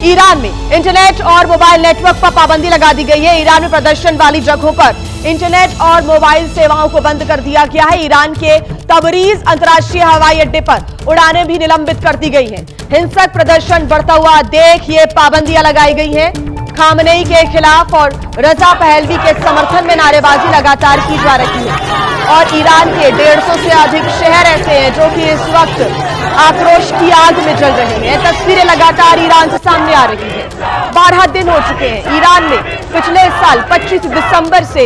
Iran में internet और mobile network पर पाबंदी लगा दी गई है। ईरान में प्रदर्शन वाली जगहों पर इंटरनेट और मोबाइल सेवाओं को बंद कर दिया गया है। ईरान के तबरीज अंतर्राष्ट्रीय हवाई अड्डे पर उड़ानें भी निलंबित कर दी गई हैं। हिंसक प्रदर्शन बढ़ता हुआ देख ये पाबंदियां लगाई गई हैं। खामनेई के खिलाफ और रजा पहलवी के समर्थन में नारेबाजी लगातार की जा रही है और ईरान के 150 से अधिक शहर ऐसे हैं जो कि इस वक्त आक्रोश की आग में जल रहे हैं। तस्वीरें लगातार ईरान से सामने आ रही हैं। 12 दिन हो चुके हैं। ईरान में पिछले साल 25 दिसंबर से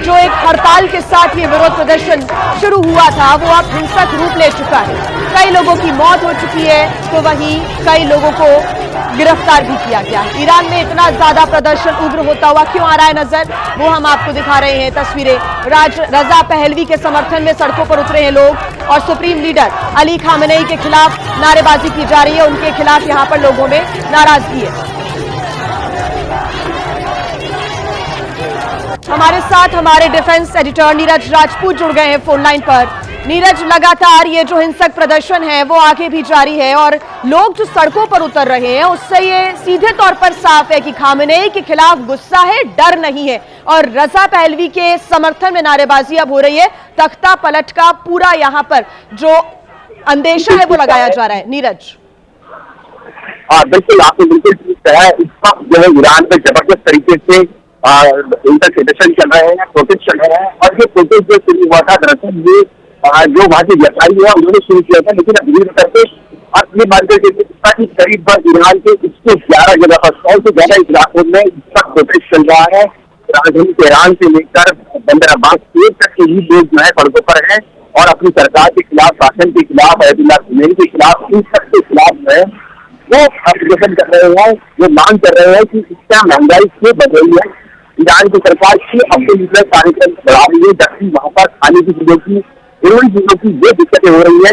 जो एक हड़ताल के साथ ये विरोध प्रदर्शन शुरू हुआ था वो अब हिंसक रूप ले चुका है। कई लोगों की मौत हो चुकी है तो वहीं कई लोगों को गिरफ्तार भी किया गया है। ईरान में इतना ज्यादा प्रदर्शन उग्र होता हुआ क्यों आ रहा है नजर, वो हम आपको दिखा रहे हैं तस्वीरें। रजा पहलवी के समर्थन में सड़कों पर उतरे हैं लोग और सुप्रीम लीडर अली खामनेई के खिलाफ नारेबाजी की जा रही है। उनके खिलाफ यहां पर लोगों में नाराजगी है। हमारे साथ हमारे डिफेंस एडिटर नीरज राजपूत जुड़ गए हैं फोन लाइन पर। नीरज, लगातार ये जो हिंसक प्रदर्शन है वो आगे भी जारी है और लोग जो सड़कों पर उतर रहे हैं उससे ये सीधे तौर पर साफ है कि खामनेई के खिलाफ गुस्सा है, डर नहीं है और रजा पहलवी के समर्थन में नारेबाजी अब हो रही है। तख्ता पलट का पूरा यहाँ पर जो अंदेशा है वो लगाया जा रहा है। नीरज, बिल्कुल, आपने बिल्कुल ठीक कहा। इस वक्त जो है ईरान में जबरदस्त तरीके से इनका प्रदर्शन चल रहे हैं, प्रोटेस्ट चल रहे हैं और ये प्रोटेस्ट जो शुरू हुआ था दरअसल ये जो वहाँ के व्यापारी है उन्होंने शुरू किया था, लेकिन अब धीरे करके अब ये मानकर के करीब ईरान के 111 जगह पर 100 से ज्यादा इलाकों में इसका प्रोटेस्ट चल रहा है। राजधानी तेहरान से लेकर बंदर अब्बास तक के ही लोग जो है सड़कों पर हैं और अपनी सरकार के खिलाफ, शासन के खिलाफ, अयतुल्लाह ख़ुमैनी के खिलाफ, इन सब के खिलाफ जो है वो प्रदर्शन कर रहे हैं। वो मांग कर रहे हैं कि इसका महंगाई क्यों बढ़ रही है, ईरान की सरकार क्यों अपने लिए कार्यक्रम बढ़ा रही है, जबकि वहाँ पर खाने की चीजों की, जरूरी चीजों की ये दिक्कतें हो रही है।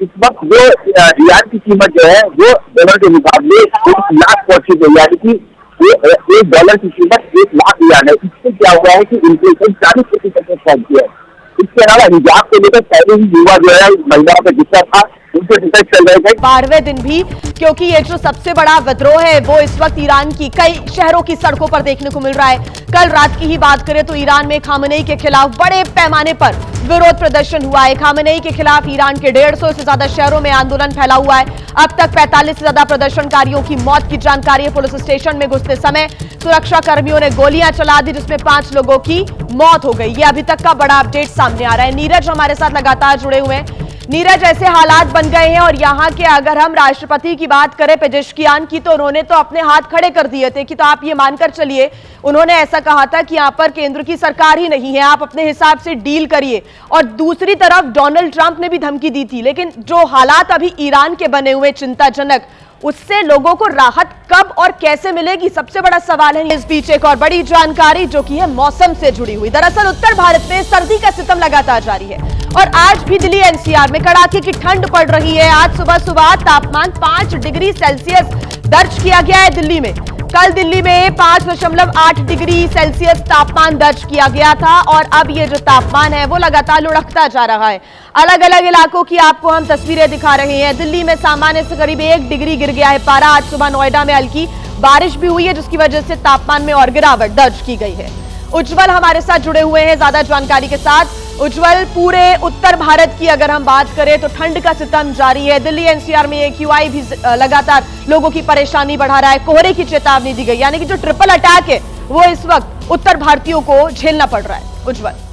इस वक्त जो रियाल की कीमत जो है वो डॉलर के मुकाबले 1 लाख पहुंची गई, यानी कि $1 की कीमत 1 लाख रियाल है। इससे क्या हुआ है कि इन्फ्लेशन 40% तक पहुंच गया है। इसके अलावा हिजाब को लेकर पहले ही युवा जो है महिलाओं का गुस्सा था, उनके डिफेक्ट चल रहे थे। 12वें दिन भी, क्योंकि ये जो सबसे बड़ा विद्रोह है वो इस वक्त ईरान की कई शहरों की सड़कों पर देखने को मिल रहा है। कल रात की ही बात करें तो ईरान में खामनेई के खिलाफ बड़े पैमाने पर विरोध प्रदर्शन हुआ है। खामनेई के खिलाफ ईरान के 150 से ज्यादा शहरों में आंदोलन फैला हुआ है। अब तक 45 से ज्यादा प्रदर्शनकारियों की मौत की जानकारी है। पुलिस स्टेशन में घुसते समय सुरक्षा कर्मियों ने गोलियां चला दी जिसमें 5 लोगों की मौत हो गई। ये अभी तक का बड़ा अपडेट सामने आ रहा है। नीरज हमारे साथ लगातार जुड़े हुए हैं। नीरज, ऐसे हालात बन गए हैं और यहाँ के अगर हम राष्ट्रपति की बात करें पेजेश्कियान की, तो उन्होंने तो अपने हाथ खड़े कर दिए थे कि तो आप ये मानकर चलिए, उन्होंने ऐसा कहा था कि यहाँ पर केंद्र की सरकार ही नहीं है, आप अपने हिसाब से डील करिए। और दूसरी तरफ डोनाल्ड ट्रंप ने भी धमकी दी थी। लेकिन जो हालात अभी ईरान के बने हुए चिंताजनक, उससे लोगों को राहत कब और कैसे मिलेगी, सबसे बड़ा सवाल है। इस बीच एक और बड़ी जानकारी जो कि है मौसम से जुड़ी हुई। दरअसल उत्तर भारत में सर्दी का सितम लगातार जारी है और आज भी दिल्ली एनसीआर में कड़ाके की ठंड पड़ रही है। आज सुबह तापमान 5 डिग्री सेल्सियस दर्ज किया गया है दिल्ली में। कल दिल्ली में 5.8 डिग्री सेल्सियस तापमान दर्ज किया गया था और अब ये जो तापमान है वो लगातार लुढ़कता जा रहा है। अलग अलग इलाकों की आपको हम तस्वीरें दिखा रहे हैं। दिल्ली में सामान्य से करीब 1 डिग्री गिर गया है पारा। आज सुबह नोएडा में हल्की बारिश भी हुई है जिसकी वजह से तापमान में और गिरावट दर्ज की गई है। उज्जवल हमारे साथ जुड़े हुए हैं ज्यादा जानकारी के साथ। उज्जवल, पूरे उत्तर भारत की अगर हम बात करें तो ठंड का सितम जारी है। दिल्ली एनसीआर में AQI भी लगातार लोगों की परेशानी बढ़ा रहा है। कोहरे की चेतावनी दी गई, यानी कि जो ट्रिपल अटैक है वो इस वक्त उत्तर भारतीयों को झेलना पड़ रहा है। उज्जवल,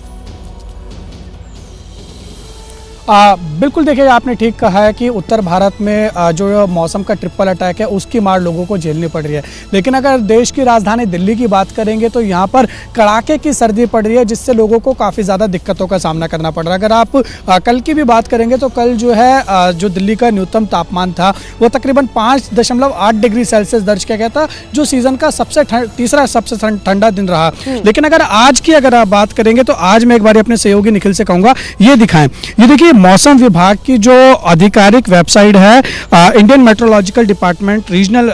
बिल्कुल, देखिए आपने ठीक कहा है कि उत्तर भारत में जो मौसम का ट्रिपल अटैक है उसकी मार लोगों को झेलनी पड़ रही है। लेकिन अगर देश की राजधानी दिल्ली की बात करेंगे तो यहाँ पर कड़ाके की सर्दी पड़ रही है जिससे लोगों को काफ़ी ज़्यादा दिक्कतों का सामना करना पड़ रहा है। अगर आप कल की भी बात करेंगे तो कल जो है जो दिल्ली का न्यूनतम तापमान था वो तकरीबन 5.8 डिग्री सेल्सियस दर्ज किया गया था, जो सीज़न का तीसरा सबसे ठंडा दिन रहा। लेकिन अगर आज की आप बात करेंगे तो आज मैं एक बार अपने सहयोगी निखिल से कहूँगा ये दिखाएं। ये देखिए मौसम विभाग की जो आधिकारिक वेबसाइट है इंडियन मेट्रोलॉजिकल डिपार्टमेंट रीजनल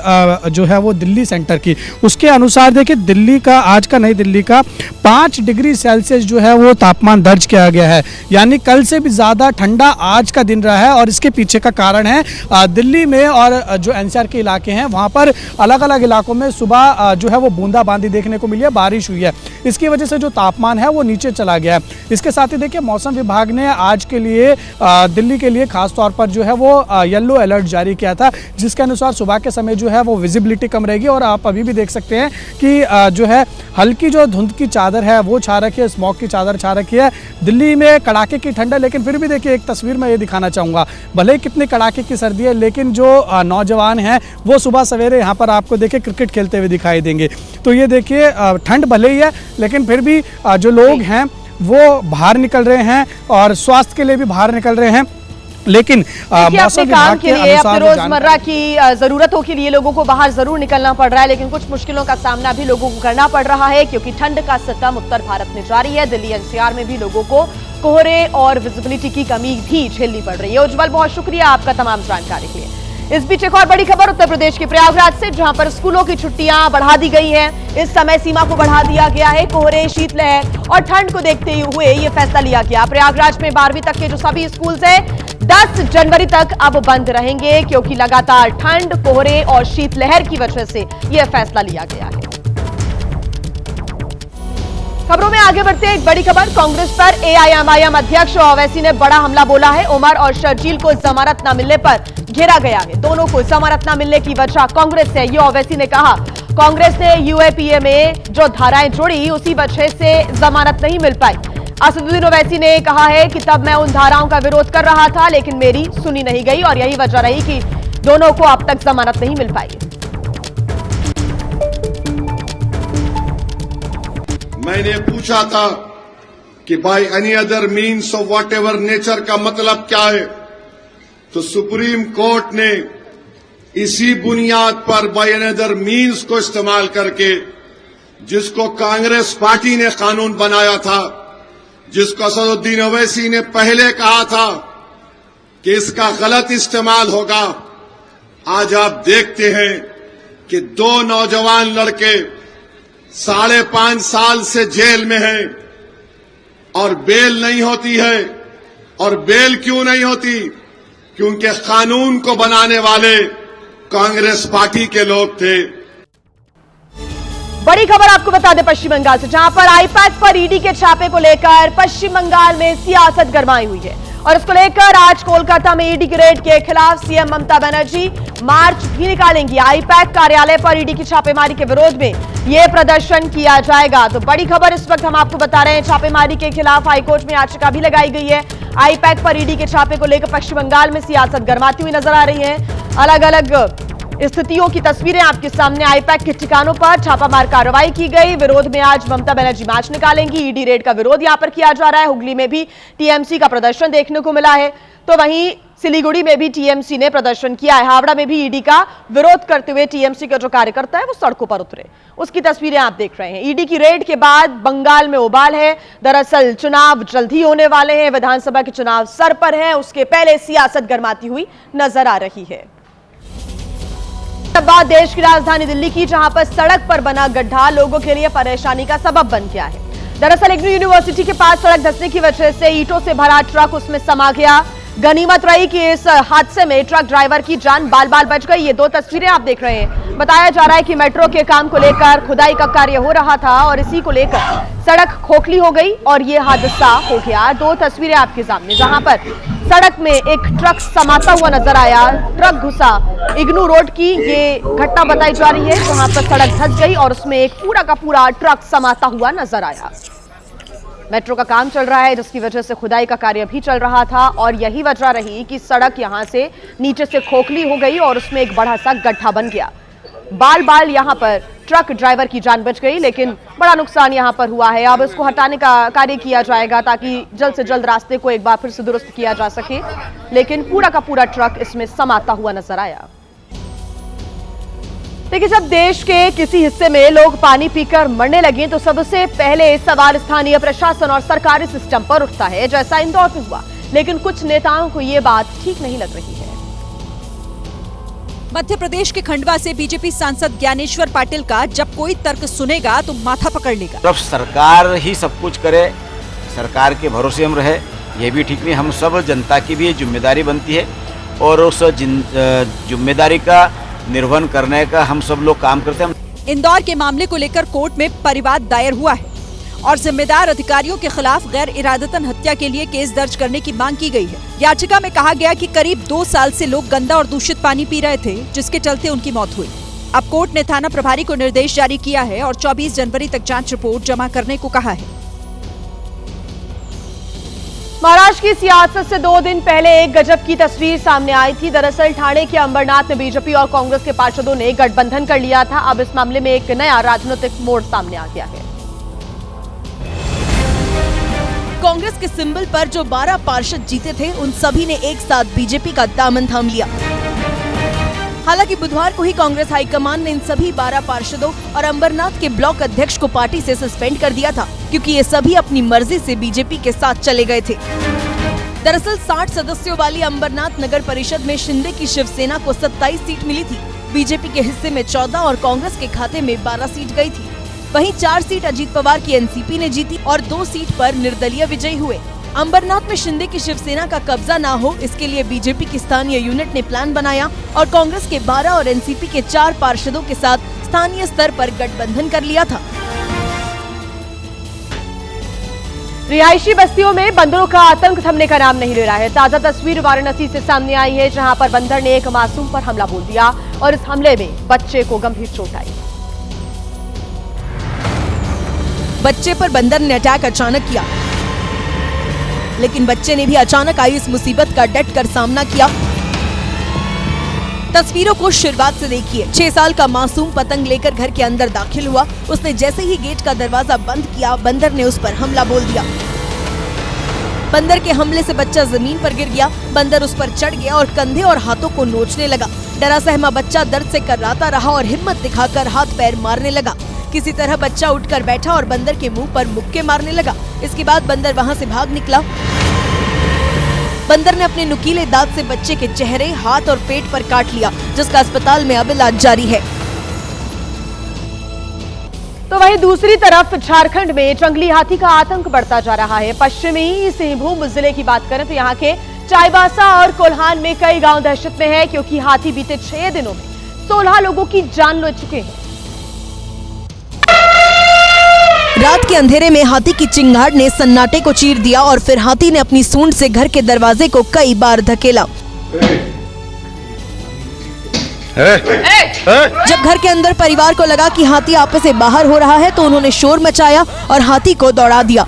जो है वो दिल्ली सेंटर की, उसके अनुसार देखिए दिल्ली का आज का नई दिल्ली का 5 डिग्री सेल्सियस जो है वो तापमान दर्ज किया गया है। यानी कल से भी ज़्यादा ठंडा आज का दिन रहा है और इसके पीछे का कारण है दिल्ली में और जो एनसीआर के इलाके हैं वहाँ पर अलग अलग इलाकों में सुबह जो है वो बूंदाबांदी देखने को मिली है, बारिश हुई है। इसकी वजह से जो तापमान है वो नीचे चला गया है। इसके साथ ही देखिए मौसम विभाग ने आज के लिए दिल्ली के लिए खास तौर पर जो है वो येलो अलर्ट जारी किया था, जिसके अनुसार सुबह के समय जो है वो विजिबिलिटी कम रहेगी और आप अभी भी देख सकते हैं कि जो है हल्की जो धुंध की चादर है वो छा रखी है, स्मॉग की चादर छा रखी है। दिल्ली में कड़ाके की ठंड है, लेकिन फिर भी देखिए एक तस्वीर मैं ये दिखाना चाहूँगा, भले ही कितनी कड़ाके की सर्दी है लेकिन जो नौजवान हैं वो सुबह सवेरे यहाँ पर आपको देखिए क्रिकेट खेलते हुए दिखाई देंगे। तो ये देखिए ठंड भले ही है लेकिन फिर भी जो लोग हैं वो बाहर निकल रहे हैं और स्वास्थ्य के लिए भी बाहर निकल रहे हैं। लेकिन अपने काम के लिए, अपने रोजमर्रा की जरूरतों के लिए लोगों को बाहर जरूर निकलना पड़ रहा है, लेकिन कुछ मुश्किलों का सामना भी लोगों को करना पड़ रहा है क्योंकि ठंड का सितम उत्तर भारत में जारी है। दिल्ली एनसीआर में भी लोगों को कोहरे और विजिबिलिटी की कमी भी झेलनी पड़ रही है। उज्जवल, बहुत शुक्रिया आपका तमाम जानकारी के लिए। इस बीच एक और बड़ी खबर उत्तर प्रदेश के प्रयागराज से, जहां पर स्कूलों की छुट्टियां बढ़ा दी गई हैं। इस समय सीमा को बढ़ा दिया गया है। कोहरे, शीतलहर और ठंड को देखते हुए ये फैसला लिया गया। प्रयागराज में 12वीं तक के जो सभी स्कूल हैं 10 जनवरी तक अब बंद रहेंगे क्योंकि लगातार ठंड, कोहरे और शीतलहर की वजह से यह फैसला लिया गया है। खबरों में आगे बढ़ते हैं, एक बड़ी खबर कांग्रेस पर एआईएमआईएम अध्यक्ष ओवैसी ने बड़ा हमला बोला है। उमर और शर्जील को जमानत न मिलने पर घेरा गया है। दोनों को जमानत न मिलने की वजह कांग्रेस है, ये ओवैसी ने कहा। कांग्रेस ने यूएपीए में जो धाराएं जोड़ी उसी वजह से जमानत नहीं मिल पाई। असदुद्दीन ओवैसी ने कहा है कि तब मैं उन धाराओं का विरोध कर रहा था लेकिन मेरी सुनी नहीं गई और यही वजह रही कि दोनों को अब तक जमानत नहीं मिल पाई। मैंने पूछा था कि by any other means of what ever nature का मतलब क्या है, तो सुप्रीम कोर्ट ने इसी बुनियाद पर बाय एनी अदर मीन्स को इस्तेमाल करके, जिसको कांग्रेस पार्टी ने कानून बनाया था, जिसको असदुद्दीन ओवैसी ने पहले कहा था कि इसका गलत इस्तेमाल होगा, आज आप देखते हैं कि 2 नौजवान लड़के 5.5 साल से जेल में हैं और बेल नहीं होती है। और बेल क्यों नहीं होती? क्योंकि कानून को बनाने वाले कांग्रेस पार्टी के लोग थे। बड़ी खबर आपको बता दें पश्चिम बंगाल से, जहां पर आईपैक पर ईडी के छापे को लेकर पश्चिम बंगाल में सियासत गरमाई हुई है और इसको लेकर आज कोलकाता में ईडी के रेड के खिलाफ सीएम ममता बनर्जी मार्च भी निकालेंगी। आईपैक कार्यालय पर ईडी की छापेमारी के विरोध में यह प्रदर्शन किया जाएगा। तो बड़ी खबर इस वक्त हम आपको बता रहे हैं, छापेमारी के खिलाफ हाईकोर्ट में याचिका भी लगाई गई है। आईपैक पर ईडी के छापे को लेकर पश्चिम बंगाल में सियासत गरमाती हुई नजर आ रही है। अलग अलग स्थितियों की तस्वीरें आपके सामने। आईपैक के ठिकानों पर छापामार कार्रवाई की गई। विरोध में आज ममता बनर्जी मार्च निकालेंगी। ईडी रेड का विरोध यहां पर किया जा रहा है। हुगली में भी टीएमसी का प्रदर्शन देखने को मिला है, तो वहीं सिलीगुड़ी में भी टीएमसी ने प्रदर्शन किया है। हावड़ा में भी ईडी का विरोध करते हुए टीएमसी का जो कार्यकर्ता है वो सड़कों पर उतरे, उसकी तस्वीरें आप देख रहे हैं। ईडी की रेड के बाद बंगाल में उबाल है। दरअसल चुनाव जल्द ही होने वाले हैं, विधानसभा के चुनाव सर पर है, उसके पहले सियासत गरमाती हुई नजर आ रही है। बाद देश की राजधानी दिल्ली की, जहां पर सड़क पर बना गड्ढा लोगों के लिए परेशानी का सबब बन गया है। दरअसल इग्नू यूनिवर्सिटी के पास सड़क धंसने की वजह से ईंटों से भरा ट्रक उसमें समा गया। गनीमत रही कि इस हादसे में ट्रक ड्राइवर की जान बाल बाल बच गई। ये 2 तस्वीरें आप देख रहे हैं। बताया जा रहा है कि मेट्रो के काम को लेकर खुदाई का कार्य हो रहा था और इसी को लेकर सड़क खोखली हो गई और ये हादसा हो गया। 2 तस्वीरें आपके सामने, जहां पर सड़क में एक ट्रक समाता हुआ नजर आया। ट्रक घुसा इग्नू रोड की ये घटना बताई जा रही है, जहां पर सड़क धंस गई और उसमें एक पूरा का पूरा ट्रक समाता हुआ नजर आया। मेट्रो का काम चल रहा है, जिसकी वजह से खुदाई का कार्य भी चल रहा था और यही वजह रही कि सड़क यहां से नीचे से खोखली हो गई और उसमें एक बड़ा सा गड्ढा बन गया। बाल बाल यहां पर ट्रक ड्राइवर की जान बच गई, लेकिन बड़ा नुकसान यहां पर हुआ है। अब इसको हटाने का कार्य किया जाएगा ताकि जल्द से जल्द रास्ते को एक बार फिर से दुरुस्त किया जा सके, लेकिन पूरा का पूरा ट्रक इसमें समाता हुआ नजर आया। देखिए, जब देश के किसी हिस्से में लोग पानी पीकर मरने लगे तो सबसे पहले सवाल स्थानीय प्रशासन और सरकारी सिस्टम पर उठता है, जैसा इंदौर में हुआ। लेकिन कुछ नेताओं को ये बात ठीक नहीं लग रही है। मध्य प्रदेश के खंडवा से बीजेपी सांसद ज्ञानेश्वर पाटिल का जब कोई तर्क सुनेगा तो माथा पकड़ लेगा। जब सरकार ही सब कुछ करे, सरकार के भरोसे हम रहे, ये भी ठीक नहीं। हम सब जनता की भी जिम्मेदारी बनती है और उस जिम्मेदारी का निर्वहन करने का हम सब लोग काम करते हैं। इंदौर के मामले को लेकर कोर्ट में परिवाद दायर हुआ है और जिम्मेदार अधिकारियों के खिलाफ गैर इरादतन हत्या के लिए केस दर्ज करने की मांग की गई है। याचिका में कहा गया कि करीब 2 साल से लोग गंदा और दूषित पानी पी रहे थे, जिसके चलते उनकी मौत हुई। अब कोर्ट ने थाना प्रभारी को निर्देश जारी किया है और 24 जनवरी तक जांच रिपोर्ट जमा करने को कहा है। महाराष्ट्र की सियासत से 2 दिन पहले एक गजब की तस्वीर सामने आई थी। दरअसल ठाणे के अंबरनाथ में बीजेपी और कांग्रेस के पार्षदों ने गठबंधन कर लिया था। अब इस मामले में एक नया राजनीतिक मोड़ सामने आ गया है। कांग्रेस के सिंबल पर जो 12 पार्षद जीते थे, उन सभी ने एक साथ बीजेपी का दामन थाम लिया। हालांकि बुधवार को ही कांग्रेस हाईकमान ने इन सभी 12 पार्षदों और अंबरनाथ के ब्लॉक अध्यक्ष को पार्टी से सस्पेंड कर दिया था, क्योंकि ये सभी अपनी मर्जी से बीजेपी के साथ चले गए थे। दरअसल 60 सदस्यों वाली अंबरनाथ नगर परिषद में शिंदे की शिवसेना को 27 सीट मिली थी। बीजेपी के हिस्से में 14 और कांग्रेस के खाते में 12 सीट गई थी। वहीं 4 सीट अजीत पवार की एनसीपी ने जीती और 2 सीट पर निर्दलीय विजयी हुए। अंबरनाथ में शिंदे की शिवसेना का कब्जा ना हो, इसके लिए बीजेपी की स्थानीय यूनिट ने प्लान बनाया और कांग्रेस के 12 और एनसीपी के 4 पार्षदों के साथ स्थानीय स्तर पर गठबंधन कर लिया था। रिहायशी बस्तियों में बंदरों का आतंक थमने का नाम नहीं ले रहा है। ताजा तस्वीर वाराणसी से सामने आई है, जहां पर बंदर ने एक मासूम पर हमला बोल दिया और इस हमले में बच्चे को गंभीर चोट आई। बच्चे पर बंदर ने अटैक अचानक किया, लेकिन बच्चे ने भी अचानक आई इस मुसीबत का डट कर सामना किया। तस्वीरों को शुरुआत से देखिए। 6 साल का मासूम पतंग लेकर घर के अंदर दाखिल हुआ। उसने जैसे ही गेट का दरवाजा बंद किया, बंदर ने उस पर हमला बोल दिया। बंदर के हमले से बच्चा जमीन पर गिर गया। बंदर उस पर चढ़ गया और कंधे और हाथों को नोचने लगा। डरा सहमा बच्चा दर्द से कर्राता रहा और हिम्मत दिखाकर हाथ पैर मारने लगा। किसी तरह बच्चा उठकर बैठा और बंदर के मुंह पर मुक्के मारने लगा। इसके बाद बंदर वहां से भाग निकला। बंदर ने अपने नुकीले दांत से बच्चे के चेहरे, हाथ और पेट पर काट लिया, जिसका अस्पताल में अब इलाज जारी है। तो वहीं दूसरी तरफ झारखंड में जंगली हाथी का आतंक बढ़ता जा रहा है। पश्चिमी सिंहभूम जिले की बात करें तो यहाँ के चाईबासा और कोल्हान में कई गांव दहशत में है, क्योंकि हाथी बीते 6 दिनों में 16 लोगों की जान ले चुके हैं। रात के अंधेरे में हाथी की चिंगाड़ ने सन्नाटे को चीर दिया और फिर हाथी ने अपनी सूंड से घर के दरवाजे को कई बार धकेला। जब घर के अंदर परिवार को लगा कि हाथी आपे से बाहर हो रहा है, तो उन्होंने शोर मचाया और हाथी को दौड़ा दिया।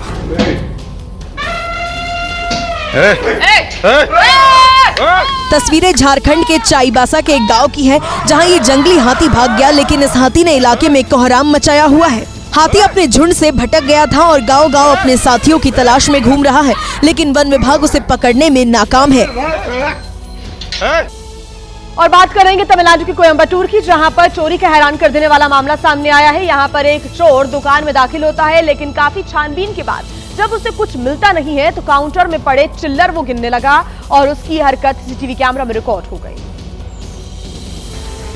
तस्वीरें झारखंड के चाईबासा के एक गांव की है, जहां ये जंगली हाथी भाग गया, लेकिन इस हाथी ने इलाके में कोहराम मचाया हुआ है। हाथी अपने झुंड से भटक गया था और गांव-गांव अपने साथियों की तलाश में घूम रहा है, लेकिन वन विभाग उसे पकड़ने में नाकाम है। और बात करेंगे तमिलनाडु के कोयम्बटूर की, जहां पर चोरी का हैरान कर देने वाला मामला सामने आया है। यहां पर एक चोर दुकान में दाखिल होता है, लेकिन काफी छानबीन के बाद जब उसे कुछ मिलता नहीं है तो काउंटर में पड़े चिल्लर वो गिनने लगा और उसकी हरकत सीसीटीवी कैमरा में रिकॉर्ड हो गई।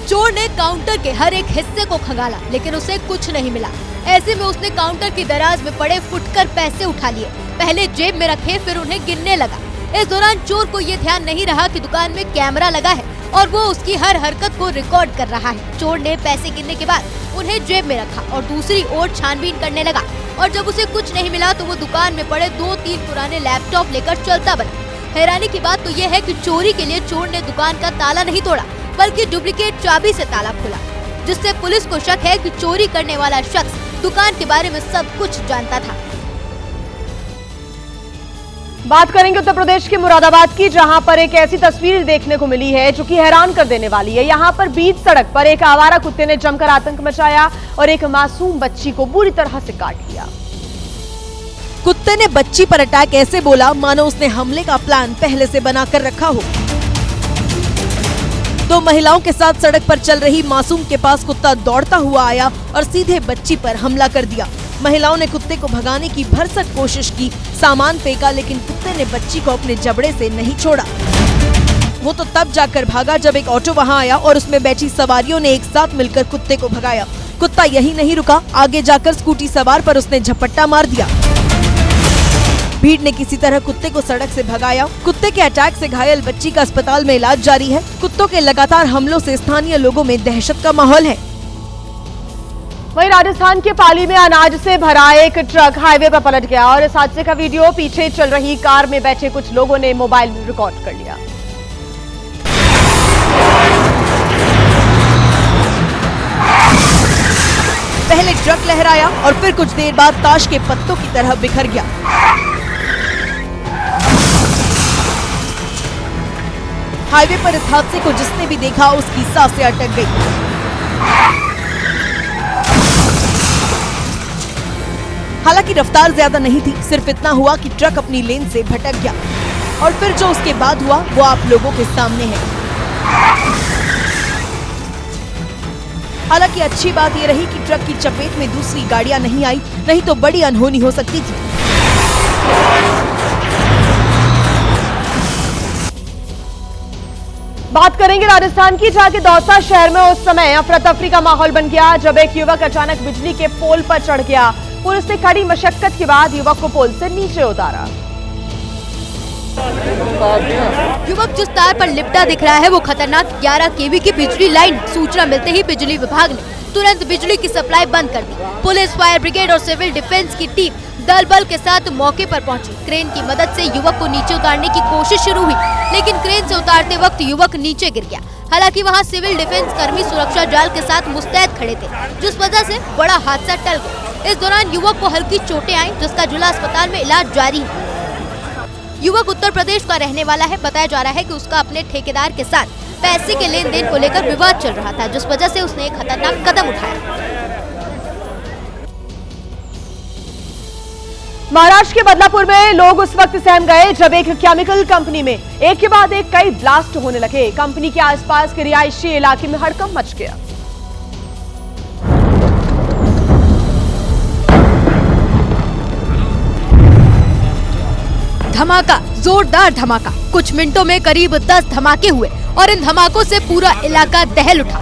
चोर ने काउंटर के हर एक हिस्से को खंगाला, लेकिन उसे कुछ नहीं मिला। ऐसे में उसने काउंटर की दराज में पड़े फुटकर पैसे उठा लिए, पहले जेब में रखे, फिर उन्हें गिनने लगा। इस दौरान चोर को ये ध्यान नहीं रहा कि दुकान में कैमरा लगा है और वो उसकी हर हरकत को रिकॉर्ड कर रहा है। चोर ने पैसे गिनने के बाद उन्हें जेब में रखा और दूसरी ओर छानबीन करने लगा, और जब उसे कुछ नहीं मिला तो वो दुकान में पड़े 2-3 पुराने लैपटॉप लेकर चलता बना। हैरानी की बात तो ये है कि चोरी के लिए चोर ने दुकान का ताला नहीं तोड़ा, बल्कि डुप्लीकेट चाबी से ताला खोला, जिससे पुलिस को शक है कि चोरी करने वाला शख्स दुकान के बारे में सब कुछ जानता था। बात करेंगे उत्तर प्रदेश के मुरादाबाद की, जहां पर एक ऐसी तस्वीर देखने को मिली है जो कि हैरान कर देने वाली है। यहां पर बीच सड़क पर एक आवारा कुत्ते ने जमकर आतंक मचाया और एक मासूम बच्ची को बुरी तरह से काट लिया। कुत्ते ने बच्ची पर अटैक ऐसे बोला मानो उसने हमले का प्लान पहले से बनाकर रखा हो। 2 महिलाओं के साथ सड़क पर चल रही मासूम के पास कुत्ता दौड़ता हुआ आया और सीधे बच्ची पर हमला कर दिया। महिलाओं ने कुत्ते को भगाने की भरसक कोशिश की, सामान फेंका, लेकिन कुत्ते ने बच्ची को अपने जबड़े से नहीं छोड़ा। वो तो तब जाकर भागा जब एक ऑटो वहाँ आया और उसमें बैठी सवारियों ने एक साथ मिलकर कुत्ते को भगाया। कुत्ता यही नहीं रुका, आगे जाकर स्कूटी सवार पर उसने झपट्टा मार दिया। भीड़ ने किसी तरह कुत्ते को सड़क से भगाया। कुत्ते के अटैक से घायल बच्ची का अस्पताल में इलाज जारी है। कुत्तों के लगातार हमलों से स्थानीय लोगों में दहशत का माहौल है। वहीं राजस्थान के पाली में अनाज से भरा एक ट्रक हाईवे पर पलट गया और इस हादसे का वीडियो पीछे चल रही कार में बैठे कुछ लोगों ने मोबाइल में रिकॉर्ड कर लिया। पहले ट्रक लहराया और फिर कुछ देर बाद ताश के पत्तों की तरह बिखर गया। हाईवे पर इस हादसे को जिसने भी देखा उसकी सांसें अटक गई। हालांकि रफ्तार ज्यादा नहीं थी, सिर्फ इतना हुआ कि ट्रक अपनी लेन से भटक गया और फिर जो उसके बाद हुआ वो आप लोगों के सामने है। हालांकि अच्छी बात ये रही कि ट्रक की चपेट में दूसरी गाड़ियां नहीं आई, नहीं तो बड़ी अनहोनी हो सकती थी। बात करेंगे राजस्थान की, जहां के दौसा शहर में उस समय अफरा तफरी का माहौल बन गया जब एक युवक अचानक बिजली के पोल पर चढ़ गया। पुलिस ने कड़ी मशक्कत के बाद युवक को पोल से नीचे उतारा। युवक जिस तार पर लिपटा दिख रहा है वो खतरनाक 11 केवी की बिजली लाइन। सूचना मिलते ही बिजली विभाग ने तुरंत बिजली की सप्लाई बंद कर दी। पुलिस, फायर ब्रिगेड और सिविल डिफेंस की टीम दल बल के साथ मौके पर पहुंची। क्रेन की मदद से युवक को नीचे उतारने की कोशिश शुरू हुई, लेकिन क्रेन से उतारते वक्त युवक नीचे गिर गया। हालांकि वहां सिविल डिफेंस कर्मी सुरक्षा जाल के साथ मुस्तैद खड़े थे, जिस वजह से बड़ा हादसा टल गया। इस दौरान युवक को हल्की चोटें आई, जिसका जिला अस्पताल में इलाज जारी है। युवक उत्तर प्रदेश का रहने वाला है। बताया जा रहा है कि उसका अपने ठेकेदार के साथ पैसे के लेन देन को लेकर विवाद चल रहा था, जिस वजह से उसने एक खतरनाक कदम उठाया। महाराष्ट्र के बदलापुर में लोग उस वक्त सहम गए जब एक केमिकल कंपनी में एक के बाद एक कई ब्लास्ट होने लगे। कंपनी के आसपास के रिहायशी इलाके में हड़कंप मच गया। धमाका, जोरदार धमाका। कुछ मिनटों में करीब 10 धमाके हुए और इन धमाकों से पूरा इलाका दहल उठा।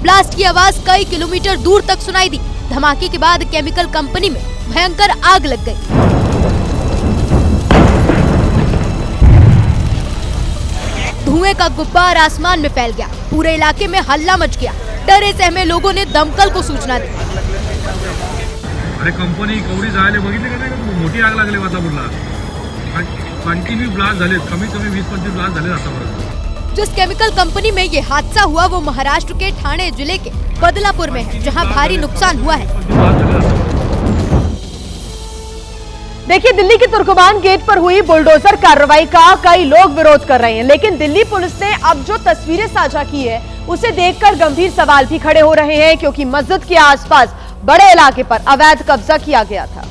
ब्लास्ट की आवाज कई किलोमीटर दूर तक सुनाई दी। धमाके के बाद केमिकल कंपनी में भयंकर आग लग गई। धुएं का गुब्बार आसमान में फैल गया। पूरे इलाके में हल्ला मच गया। डरे सहमे लोगों ने दमकल को सूचना दी। अरे कंपनी कवडी जायला बघितले का नाही का तुम्ही? मोठी आग लागली बदलापूरला। कंटिन्यू ब्लास्ट झाले, कमीत कमी 20-25 ब्लास्ट झाले आतापर्यंत। जिस केमिकल कंपनी में ये हादसा हुआ वो महाराष्ट्र के ठाणे जिले के बदलापुर में है, जहां भारी नुकसान हुआ है। देखिए, दिल्ली के तुर्कमान गेट पर हुई बुलडोजर कार्रवाई का कई लोग विरोध कर रहे हैं, लेकिन दिल्ली पुलिस ने अब जो तस्वीरें साझा की है उसे देखकर गंभीर सवाल भी खड़े हो रहे हैं, क्योंकि मस्जिद के आसपास बड़े इलाके पर अवैध कब्जा किया गया था।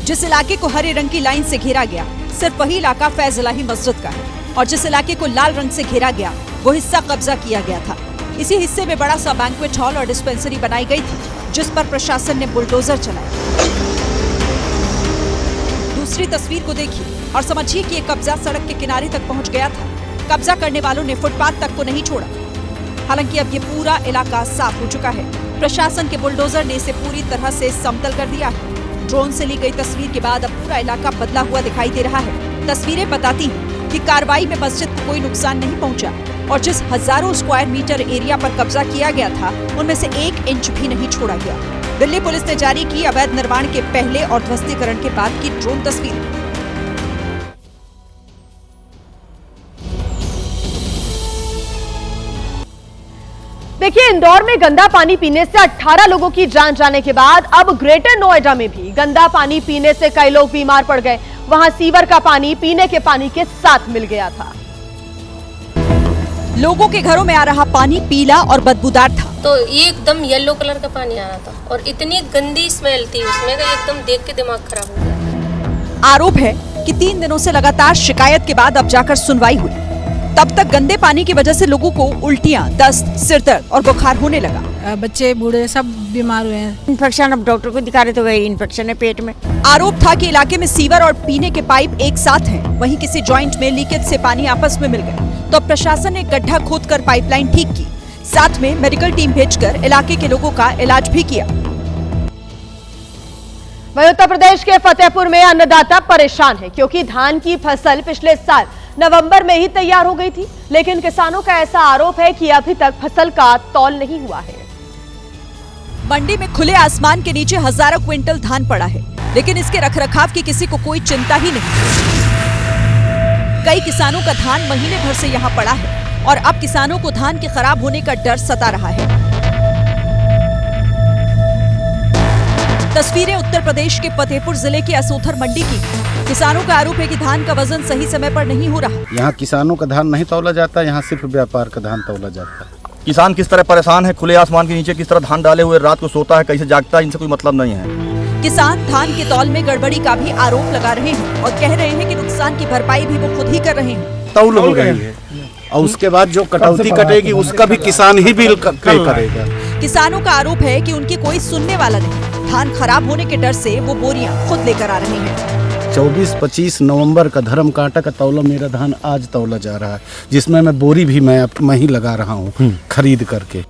जिस इलाके को हरे रंग की लाइन से घेरा गया, सिर्फ वही इलाका फैज इलाही मस्जिद का है, और जिस इलाके को लाल रंग से घेरा गया वो हिस्सा कब्जा किया गया था। इसी हिस्से में बड़ा सा बैंक्वेट हॉल और डिस्पेंसरी बनाई गई थी, जिस पर प्रशासन ने बुलडोजर चलाया। दूसरी तस्वीर को देखिए और समझिए कि ये कब्जा सड़क के किनारे तक पहुंच गया था। कब्जा करने वालों ने फुटपाथ तक को नहीं छोड़ा। हालांकि अब ये पूरा इलाका साफ हो चुका है। प्रशासन के बुलडोजर ने इसे पूरी तरह से समतल कर दिया है। ड्रोन से ली गई तस्वीर के बाद अब पूरा इलाका बदला हुआ दिखाई दे रहा है। तस्वीरें बताती हैं कि कार्रवाई में मस्जिद को कोई नुकसान नहीं पहुंचा, और जिस हजारों स्क्वायर मीटर एरिया पर कब्जा किया गया था उनमें से 1 इंच भी नहीं छोड़ा गया। दिल्ली पुलिस ने जारी की अवैध निर्माण के पहले और ध्वस्तीकरण के बाद की ड्रोन तस्वीर। देखिए, इंदौर में गंदा पानी पीने से 18 लोगों की जान जाने के बाद अब ग्रेटर नोएडा में भी गंदा पानी पीने से कई लोग बीमार पड़ गए। वहां सीवर का पानी पीने के पानी के साथ मिल गया था। लोगों के घरों में आ रहा पानी पीला और बदबूदार था। तो ये एकदम येलो कलर का पानी आ रहा था और इतनी गंदी स्मेल थी उसमें कि एकदम देख के दिमाग खराब हो गया। आरोप है कि 3 दिनों से लगातार शिकायत के बाद अब जाकर सुनवाई हुई। तब तक गंदे पानी की वजह से लोगों को उल्टियां, दस्त, सिर दर्द और बुखार होने लगा। बच्चे बूढ़े सब बीमार हुए हैं। इन्फेक्शन, अब डॉक्टर को दिखा रहे तो वही इन्फेक्शन है पेट में। आरोप था कि इलाके में सीवर और पीने के पाइप एक साथ हैं। वहीं किसी जॉइंट में लीकेज से पानी आपस में मिल गया तो प्रशासन ने गड्ढा खोदकर पाइपलाइन ठीक की, साथ में मेडिकल टीम भेजकर इलाके के लोगों का इलाज भी किया। वहीं उत्तर प्रदेश के फतेहपुर में अन्नदाता परेशान है क्योंकि धान की फसल पिछले साल नवंबर में ही तैयार हो गई थी, लेकिन किसानों का ऐसा आरोप है कि अभी तक फसल का तौल नहीं हुआ है। मंडी में खुले आसमान के नीचे हजारों क्विंटल धान पड़ा है, लेकिन इसके रखरखाव की किसी को कोई चिंता ही नहीं। कई किसानों का धान महीने भर से यहाँ पड़ा है और अब किसानों को धान के खराब होने का डर सता रहा है। तस्वीरें उत्तर प्रदेश के फतेहपुर जिले की असोथर मंडी की। किसानों का आरोप है कि धान का वजन सही समय पर नहीं हो रहा। यहाँ किसानों का धान नहीं तौला जाता, यहाँ सिर्फ व्यापार का धान तौला जाता है। किसान किस तरह परेशान है, खुले आसमान के नीचे किस तरह धान डाले हुए रात को सोता है, कैसे जागता है, इनसे कोई मतलब नहीं है। किसान धान के तौल में गड़बड़ी का भी आरोप लगा रहे हैं और कह रहे हैं कि नुकसान की भरपाई भी वो खुद ही कर रहे हैं। तौल हो गई है और उसके बाद जो कटौती कटेगी उसका भी किसान ही बिल पे करेगा। किसानों का आरोप है कि उनकी कोई सुनने वाला नहीं। धान खराब होने के डर से वो बोरियां खुद लेकर आ रहे हैं। 24-25 नवंबर का धर्म कांटा का तौला मेरा धान आज तौला जा रहा है, जिसमें मैं बोरी भी मैं ही लगा रहा हूँ खरीद करके।